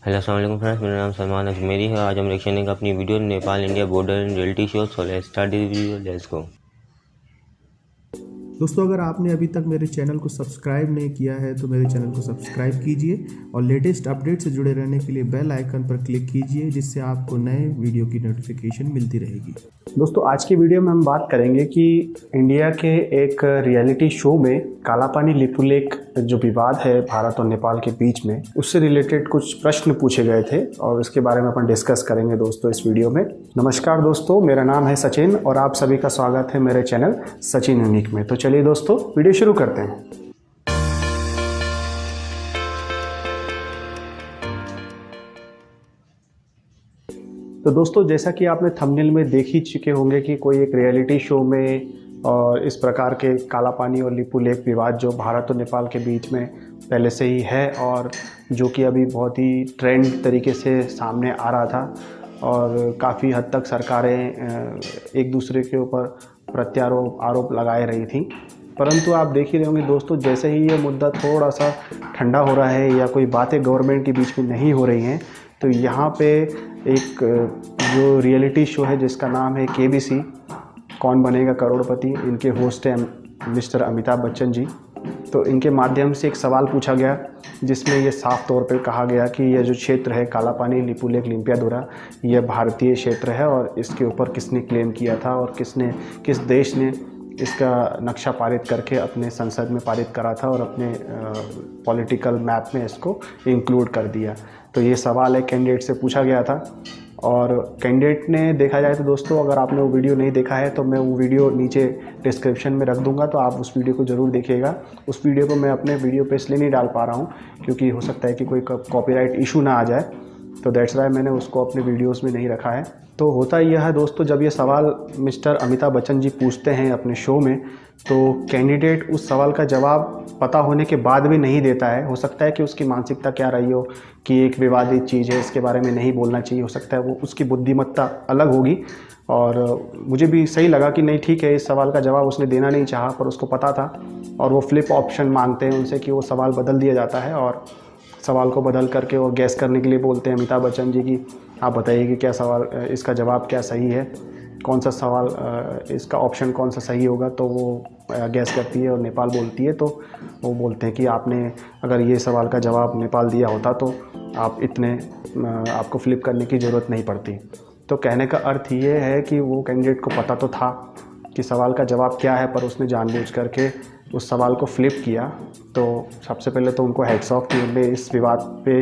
Hello अस्सलाम वालेकुम friends, मेरा नाम सलमान अजमेरी है। आज हम रिएक्शन करेंगे अपनी video Nepal India border and reality show. So let's start this video, let's go. दोस्तों, अगर आपने अभी तक मेरे चैनल को सब्सक्राइब नहीं किया है तो मेरे चैनल को सब्सक्राइब कीजिए और लेटेस्ट अपडेट से जुड़े रहने के लिए बेल आइकन पर क्लिक कीजिए, जिससे आपको नए वीडियो की नोटिफिकेशन मिलती रहेगी। दोस्तों, आज की वीडियो में हम बात करेंगे कि इंडिया के एक रियलिटी शो में काला पानी लिपुलेख जो विवाद है भारत और नेपाल के बीच में, उससे रिलेटेड कुछ प्रश्न पूछे गए थे और इसके बारे में अपन डिस्कस करेंगे दोस्तों इस वीडियो में। नमस्कार दोस्तों, मेरा नाम है सचिन और आप सभी का स्वागत है मेरे चैनल सचिन यूनिक में। तो चलिए दोस्तों, वीडियो शुरू करते हैं। तो दोस्तों, जैसा कि आपने थंबनेल में देख ही चुके होंगे कि कोई एक रियलिटी शो में और इस प्रकार के काला पानी और लिपुलेख विवाद जो भारत और नेपाल के बीच में पहले से ही है और जो कि अभी बहुत ही ट्रेंड तरीके से सामने आ रहा था और काफ़ी हद तक सरकारें एक दूसरे के ऊपर प्रत्यारोप आरोप लगाए रही थी। परंतु आप देख ही रहे होंगे दोस्तों, जैसे ही ये मुद्दा थोड़ा सा ठंडा हो रहा है या कोई बातें गवर्नमेंट के बीच में नहीं हो रही हैं, तो यहाँ पे एक जो रियलिटी शो है जिसका नाम है केबीसी कौन बनेगा करोड़पति, इनके होस्ट हैं मिस्टर अमिताभ बच्चन जी। तो इनके माध्यम से एक सवाल पूछा गया जिसमें ये साफ तौर पे कहा गया कि यह जो क्षेत्र है काला पानी लिपुलेख लिम्पियाधुरा, यह भारतीय क्षेत्र है और इसके ऊपर किसने क्लेम किया था और किस देश ने इसका नक्शा पारित करके अपने संसद में पारित करा था और अपने पॉलिटिकल मैप में इसको इंक्लूड कर दिया। तो ये सवाल एक कैंडिडेट से पूछा गया था और कैंडिडेट ने, देखा जाए तो दोस्तों, अगर आपने वो वीडियो नहीं देखा है तो मैं वो वीडियो नीचे डिस्क्रिप्शन में रख दूंगा, तो आप उस वीडियो को ज़रूर देखिएगा। उस वीडियो को मैं अपने वीडियो पे इसलिए नहीं डाल पा रहा हूँ क्योंकि हो सकता है कि कोई कॉपीराइट इशू ना आ जाए, तो दैट्स वाई मैंने उसको अपने वीडियोस में नहीं रखा है। तो होता यह है दोस्तों, जब ये सवाल मिस्टर अमिताभ बच्चन जी पूछते हैं अपने शो में, तो कैंडिडेट उस सवाल का जवाब पता होने के बाद भी नहीं देता है। हो सकता है कि उसकी मानसिकता क्या रही हो कि एक विवादित चीज़ है, इसके बारे में नहीं बोलना चाहिए, हो सकता है वो उसकी बुद्धिमत्ता अलग होगी। और मुझे भी सही लगा कि नहीं, ठीक है, इस सवाल का जवाब उसने देना नहीं चाहा पर उसको पता था और वो फ्लिप ऑप्शन मांगते हैं उनसे कि वो सवाल बदल दिया जाता है और सवाल को बदल करके वो गैस करने के लिए बोलते हैं अमिताभ बच्चन जी की आप बताइए कि क्या सवाल, इसका जवाब क्या सही है, कौन सा सवाल, इसका ऑप्शन कौन सा सही होगा। तो वो गैस करती है और नेपाल बोलती है, तो वो बोलते हैं कि आपने अगर ये सवाल का जवाब नेपाल दिया होता तो आपको फ्लिप करने की ज़रूरत नहीं पड़ती। तो कहने का अर्थ ये है कि वो कैंडिडेट को पता तो था कि सवाल का जवाब क्या है, पर उसने जानबूझ करके उस सवाल को फ्लिप किया। तो सबसे पहले तो उनको हेड्स ऑफ कि उन्होंने इस विवाद पे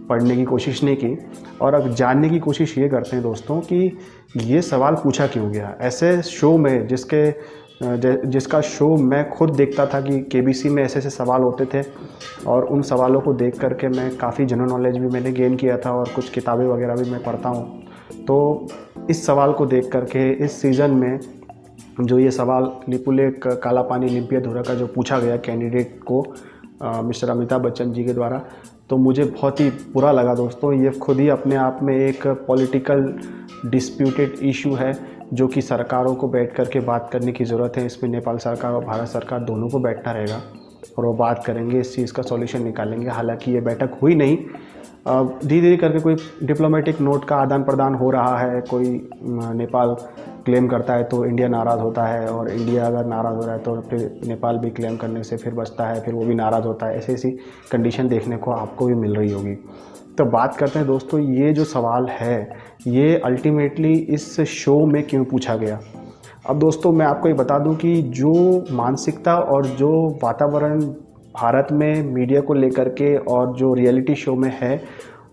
पढ़ने की कोशिश नहीं की और अब जानने की कोशिश ये करते हैं दोस्तों कि ये सवाल पूछा क्यों गया। ऐसे शो में जिसका शो मैं खुद देखता था कि केबीसी में ऐसे सवाल होते थे और उन सवालों को देख करके मैं काफ़ी जनरल नॉलेज भी मैंने गेन किया था और कुछ किताबें वगैरह भी मैं पढ़ता हूँ। तो इस सवाल को देख करके इस सीज़न में जो ये सवाल लिपुलेख काला पानी लिम्पियाधुरा का जो पूछा गया कैंडिडेट को मिस्टर अमिताभ बच्चन जी के द्वारा, तो मुझे बहुत ही बुरा लगा दोस्तों। ये खुद ही अपने आप में एक पॉलिटिकल डिस्प्यूटेड इशू है जो कि सरकारों को बैठ करके बात करने की ज़रूरत है। इसमें नेपाल सरकार और भारत सरकार दोनों को बैठना रहेगा और वो बात करेंगे, इस चीज़ का सॉल्यूशन निकालेंगे। हालांकि ये बैठक हुई नहीं, धीरे धीरे करके कोई डिप्लोमेटिक नोट का आदान प्रदान हो रहा है। कोई नेपाल क्लेम करता है तो इंडिया नाराज़ होता है और इंडिया अगर नाराज़ हो रहा है तो फिर नेपाल भी क्लेम करने से फिर बचता है, फिर वो भी नाराज़ होता है। ऐसी कंडीशन देखने को आपको भी मिल रही होगी। तो बात करते हैं दोस्तों, ये जो सवाल है ये अल्टीमेटली इस शो में क्यों पूछा गया। अब दोस्तों, मैं आपको ये बता दूं कि जो मानसिकता और जो वातावरण भारत में मीडिया को लेकर के और जो रियलिटी शो में है,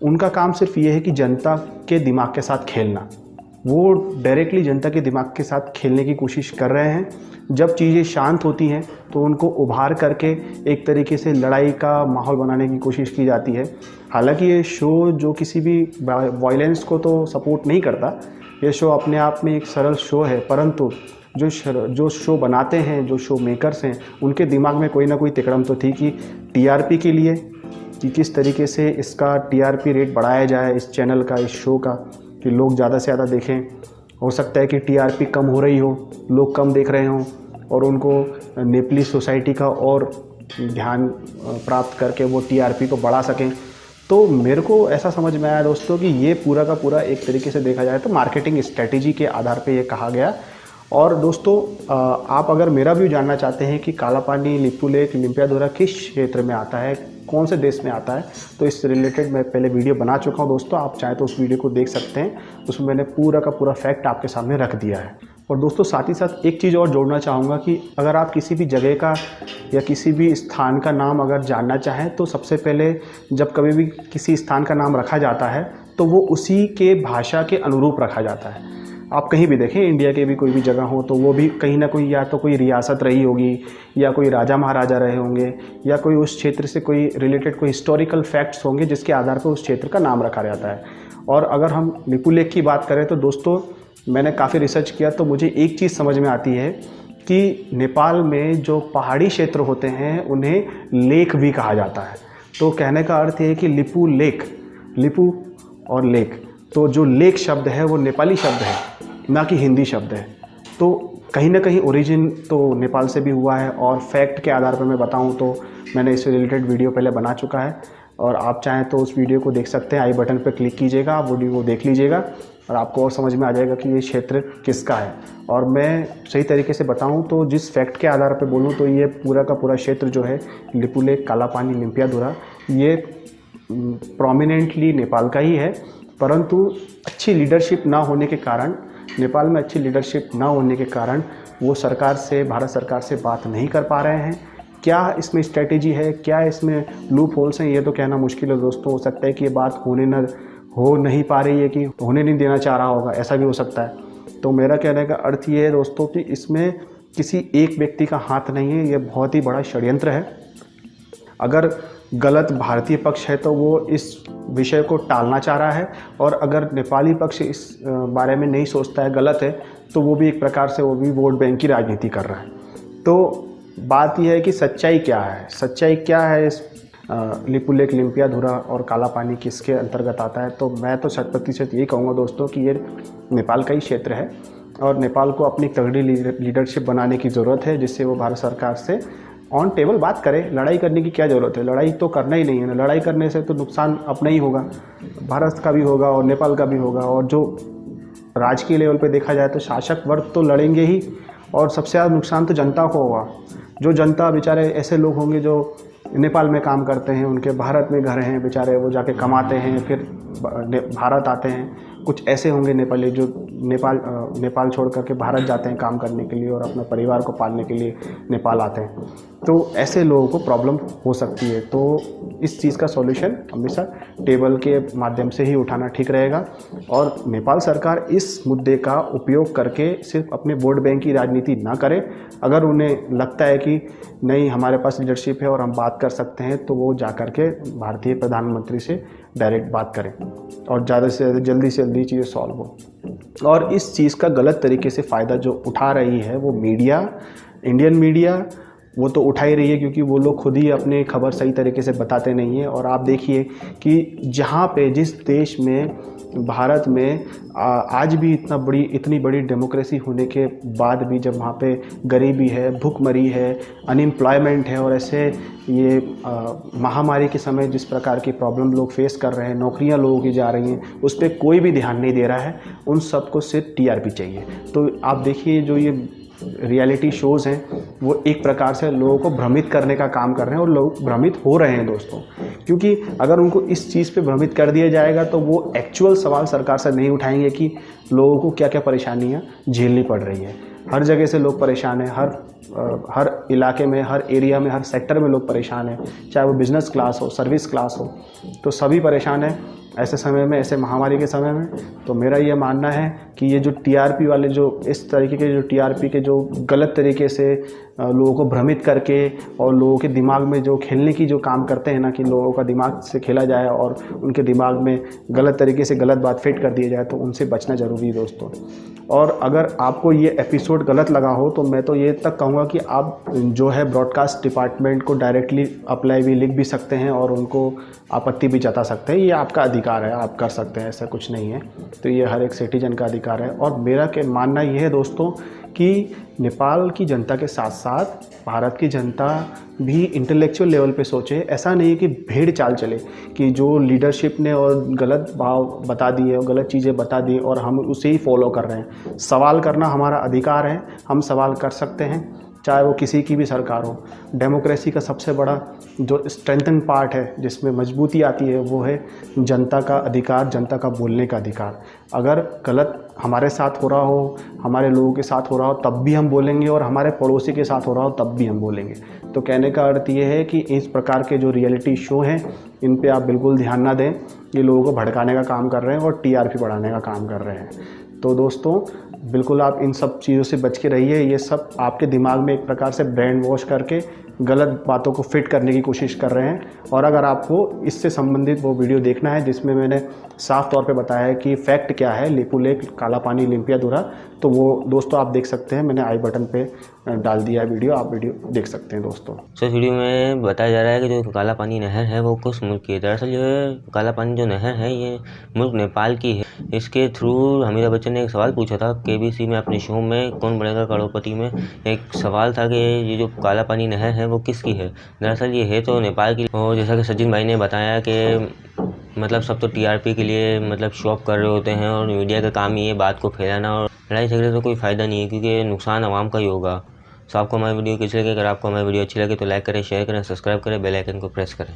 उनका काम सिर्फ ये है कि जनता के दिमाग के साथ खेलना। वो डायरेक्टली जनता के दिमाग के साथ खेलने की कोशिश कर रहे हैं। जब चीज़ें शांत होती हैं तो उनको उभार करके एक तरीके से लड़ाई का माहौल बनाने की कोशिश की जाती है। हालांकि ये शो जो किसी भी वायलेंस को तो सपोर्ट नहीं करता, ये शो अपने आप में एक सरल शो है, परंतु जो शो बनाते हैं, जो शो मेकर्स हैं, उनके दिमाग में कोई ना कोई तिकड़म तो थी कि टीआरपी के लिए कि किस तरीके से इसका टीआरपी रेट बढ़ाया जाए इस चैनल का, इस शो का, कि लोग ज़्यादा से ज़्यादा देखें। हो सकता है कि टीआरपी कम हो रही हो, लोग कम देख रहे हों और उनको नेपाली सोसाइटी का और ध्यान प्राप्त करके वो टीआरपी को बढ़ा सकें। तो मेरे को ऐसा समझ में आया दोस्तों कि ये पूरा का पूरा एक तरीके से देखा जाए तो मार्केटिंग स्ट्रेटेजी के आधार पे ये कहा गया। और दोस्तों आप अगर मेरा व्यू जानना चाहते हैं कि काला पानी, लिपू लेक, लिम्पियाधुरा किस क्षेत्र में आता है, कौन से देश में आता है, तो इस रिलेटेड मैं पहले वीडियो बना चुका हूं दोस्तों। आप चाहे तो उस वीडियो को देख सकते हैं, उसमें मैंने पूरा का पूरा फैक्ट आपके सामने रख दिया है। और दोस्तों साथ ही साथ एक चीज़ और जोड़ना चाहूँगा कि अगर आप किसी भी जगह का या किसी भी स्थान का नाम अगर जानना चाहें तो सबसे पहले जब कभी भी किसी स्थान का नाम रखा जाता है तो वो उसी के भाषा के अनुरूप रखा जाता है। आप कहीं भी देखें, इंडिया के भी कोई भी जगह हो तो वो भी कहीं ना कोई या तो कोई रियासत रही होगी या कोई राजा महाराजा रहे होंगे या कोई उस क्षेत्र से कोई रिलेटेड कोई हिस्टोरिकल फैक्ट्स होंगे जिसके आधार पर उस क्षेत्र का नाम रखा जाता है। और अगर हम लिपू लेक की बात करें तो दोस्तों मैंने काफ़ी रिसर्च किया तो मुझे एक चीज़ समझ में आती है कि नेपाल में जो पहाड़ी क्षेत्र होते हैं उन्हें लेक भी कहा जाता है। तो कहने का अर्थ है कि लिपू लेक, लिपू और लेक, तो जो लेक शब्द है वो नेपाली शब्द है, ना कि हिंदी शब्द है। तो कहीं ना कहीं ओरिजिन तो नेपाल से भी हुआ है। और फैक्ट के आधार पर मैं बताऊं तो मैंने इससे रिलेटेड वीडियो पहले बना चुका है और आप चाहें तो उस वीडियो को देख सकते हैं। आई बटन पर क्लिक कीजिएगा, आप वीडियो को देख लीजिएगा और आपको और समझ में आ जाएगा कि ये क्षेत्र किसका है। और मैं सही तरीके से बताऊं तो जिस फैक्ट के आधार पर बोलूं तो ये पूरा का पूरा क्षेत्र जो है लिपू लेक, काला पानी, लिम्पियाधुरा, ये प्रोमिनेंटली नेपाल का ही है। परंतु अच्छी लीडरशिप ना होने के कारण, नेपाल में अच्छी लीडरशिप ना होने के कारण वो सरकार से, भारत सरकार से बात नहीं कर पा रहे हैं। क्या इसमें स्ट्रेटेजी है, क्या इसमें लूप होल्स हैं, ये तो कहना मुश्किल है दोस्तों। हो सकता है कि ये बात हो नहीं पा रही है कि होने नहीं देना चाह रहा होगा, ऐसा भी हो सकता है। तो मेरा कहने का अर्थ ये है दोस्तों कि इसमें किसी एक व्यक्ति का हाथ नहीं है, ये बहुत ही बड़ा षड्यंत्र है। अगर गलत भारतीय पक्ष है तो वो इस विषय को टालना चाह रहा है, और अगर नेपाली पक्ष इस बारे में नहीं सोचता है, गलत है, तो वो भी एक प्रकार से वो भी वोट बैंक की राजनीति कर रहा है। तो बात यह है कि सच्चाई क्या है, सच्चाई क्या है इस लिपू लेक, लिम्पियाधुरा और काला पानी किसके अंतर्गत आता है। तो मैं तो 100% यही कहूँगा दोस्तों कि ये नेपाल का ही क्षेत्र है और नेपाल को अपनी तगड़ी लीडरशिप बनाने की ज़रूरत है, जिससे वो भारत सरकार से ऑन टेबल बात करे। लड़ाई करने की क्या ज़रूरत है, लड़ाई तो करना ही नहीं है ना। लड़ाई करने से तो नुकसान अपना ही होगा, भारत का भी होगा और नेपाल का भी होगा। और जो राजकीय लेवल पे देखा जाए तो शासक वर्ग तो लड़ेंगे ही, और सबसे ज़्यादा नुकसान तो जनता को होगा। जो जनता, बेचारे ऐसे लोग होंगे जो नेपाल में काम करते हैं, उनके भारत में घर हैं, बेचारे वो जाके कमाते हैं, फिर भारत आते हैं। कुछ ऐसे होंगे नेपाली जो नेपाल छोड़ करके भारत जाते हैं काम करने के लिए और अपने परिवार को पालने के लिए नेपाल आते हैं। तो ऐसे लोगों को प्रॉब्लम हो सकती है। तो इस चीज़ का सॉल्यूशन हमेशा टेबल के माध्यम से ही उठाना ठीक रहेगा। और नेपाल सरकार इस मुद्दे का उपयोग करके सिर्फ अपने वोट बैंक की राजनीति ना करे। अगर उन्हें लगता है कि नहीं, हमारे पास लीडरशिप है और हम बात कर सकते हैं, तो वो जा कर के भारतीय प्रधानमंत्री से डायरेक्ट बात करें और ज़्यादा से ज़्यादा जल्दी से जल्दी चीज़ें सॉल्व हो। और इस चीज़ का गलत तरीके से फ़ायदा जो उठा रही है वो मीडिया, इंडियन मीडिया, वो तो उठा ही रही है, क्योंकि वो लोग खुद ही अपने खबर सही तरीके से बताते नहीं हैं। और आप देखिए कि जहाँ पे, जिस देश में, भारत में आज भी इतनी बड़ी डेमोक्रेसी होने के बाद भी जब वहाँ पे गरीबी है, भूखमरी है, अनएम्प्लॉयमेंट है और ऐसे ये महामारी के समय जिस प्रकार की प्रॉब्लम लोग फेस कर रहे हैं, नौकरियां लोगों की जा रही हैं, उस पर कोई भी ध्यान नहीं दे रहा है। उन सबको सिर्फ टीआरपी चाहिए। तो आप देखिए जो ये रियलिटी शोज़ हैं वो एक प्रकार से लोगों को भ्रमित करने का काम कर रहे हैं और लोग भ्रमित हो रहे हैं दोस्तों। क्योंकि अगर उनको इस चीज़ पे भ्रमित कर दिया जाएगा तो वो एक्चुअल सवाल सरकार से नहीं उठाएंगे कि लोगों को क्या क्या परेशानियां झेलनी पड़ रही है। हर जगह से लोग परेशान हैं, हर इलाके में, हर एरिया में, हर सेक्टर में लोग परेशान हैं, चाहे वो बिज़नेस क्लास हो, सर्विस क्लास हो, तो सभी परेशान हैं ऐसे समय में, ऐसे महामारी के समय में। तो मेरा ये मानना है कि ये जो टीआरपी वाले, जो इस तरीके के जो टीआरपी के जो गलत तरीके से लोगों को भ्रमित करके और लोगों के दिमाग में जो खेलने की जो काम करते हैं ना, कि लोगों का दिमाग से खेला जाए और उनके दिमाग में गलत तरीके से गलत बात फिट कर दिया जाए, तो उनसे बचना ज़रूरी है दोस्तों। और अगर आपको ये एपिसोड गलत लगा हो तो मैं तो ये तक कहूँगा कि आप जो है ब्रॉडकास्ट डिपार्टमेंट को डायरेक्टली अप्लाई भी, लिख भी सकते हैं और उनको आपत्ति भी जता सकते हैं। ये आपका अधिकार है, आप कर सकते हैं, ऐसा कुछ नहीं है। तो ये हर एक सिटीजन का अधिकार है। और मेरा मानना ये है दोस्तों कि नेपाल की जनता के साथ साथ भारत की जनता भी इंटेलेक्चुअल लेवल पे सोचे। ऐसा नहीं है कि भेड़ चाल चले कि जो लीडरशिप ने और गलत भाव बता दिए और गलत चीज़ें बता दी और हम उसे ही फॉलो कर रहे हैं। सवाल करना हमारा अधिकार है, हम सवाल कर सकते हैं, चाहे वो किसी की भी सरकार हो। डेमोक्रेसी का सबसे बड़ा जो स्ट्रेंथन पार्ट है, जिसमें मजबूती आती है, वो है जनता का अधिकार, जनता का बोलने का अधिकार। अगर गलत हमारे साथ हो रहा हो, हमारे लोगों के साथ हो रहा हो, तब भी हम बोलेंगे, और हमारे पड़ोसी के साथ हो रहा हो तब भी हम बोलेंगे। तो कहने का अर्थ ये है कि इस प्रकार के जो रियलिटी शो हैं, इन पे आप बिल्कुल ध्यान ना दें। ये लोगों को भड़काने का काम कर रहे हैं और टीआरपी बढ़ाने का काम कर रहे हैं। तो दोस्तों, बिल्कुल आप इन सब चीज़ों से बच के रहिए। ये सब आपके दिमाग में एक प्रकार से ब्रेन वॉश करके गलत बातों को फिट करने की कोशिश कर रहे हैं। और अगर आपको इससे संबंधित वो वीडियो देखना है जिसमें मैंने साफ तौर पे बताया है कि फैक्ट क्या है लिपू लेक, काला पानी, लिम्पियाधुरा, तो वो दोस्तों आप देख सकते हैं। मैंने आई बटन पे डाल दिया है वीडियो, आप वीडियो देख सकते हैं दोस्तों। इस वीडियो में बताया जा रहा है कि जो काला पानी नहर है वो किस मुल्क की है। दरअसल जो है काला पानी जो नहर है ये मुल्क नेपाल की है। इसके थ्रू अमिताभ बच्चन ने एक सवाल पूछा था केबीसी में अपने शो में कौन बनेगा करोड़पति में। एक सवाल था कि ये जो काला पानी नहर है वो किसकी है। दरअसल ये है तो नेपाल की। और जैसा कि सचिन भाई ने बताया कि मतलब सब तो टीआरपी के लिए मतलब शो ऑफ कर रहे होते हैं और मीडिया का काम ही है बात को फैलाना, और लड़ाई झगड़े से कोई फ़ायदा नहीं है क्योंकि नुकसान आवाम का ही होगा। तो आपको हमारी वीडियो कैसी लगी? अगर आपको हमारी वीडियो अच्छी लगे तो लाइक करें, शेयर करें, सब्सक्राइब करें, बेल आइकन को प्रेस करें।